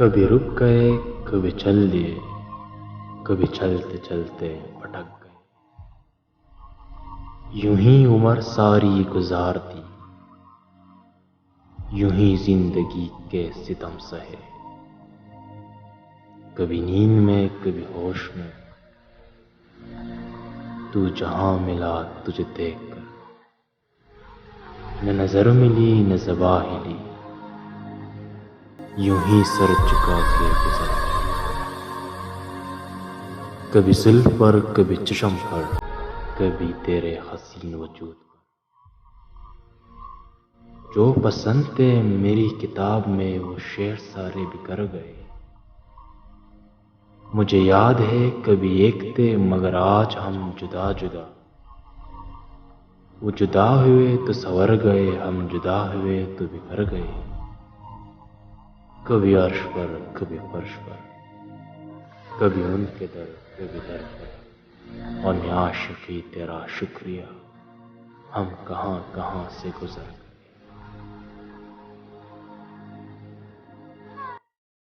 کبھی رک گئے کبھی چل دیے، کبھی چلتے چلتے پٹک گئے، یوں ہی عمر ساری گزار دی، یوں ہی زندگی کے ستم سہے، کبھی نیند میں کبھی ہوش میں، تو جہاں ملا تجھے دیکھ کر، نہ نظر ملی نہ زباں ہلی، یوں ہی سر جھکا کے گزر گئے، کبھی زلف پر کبھی چشم پر، کبھی تیرے حسین وجود پر، جو پسند تھے میری کتاب میں وہ شعر سارے بکھر گئے، مجھے یاد ہے کبھی ایک تھے مگر آج ہم جدا جدا، وہ جدا ہوئے تو سنور گئے، ہم جدا ہوئے تو بکھر گئے، کبھی عرش پر کبھی فرش پر، کبھی ان کے در کبھی در پر، اور یا عاشقی تیرا شکریہ، ہم کہاں کہاں سے گزر گئے۔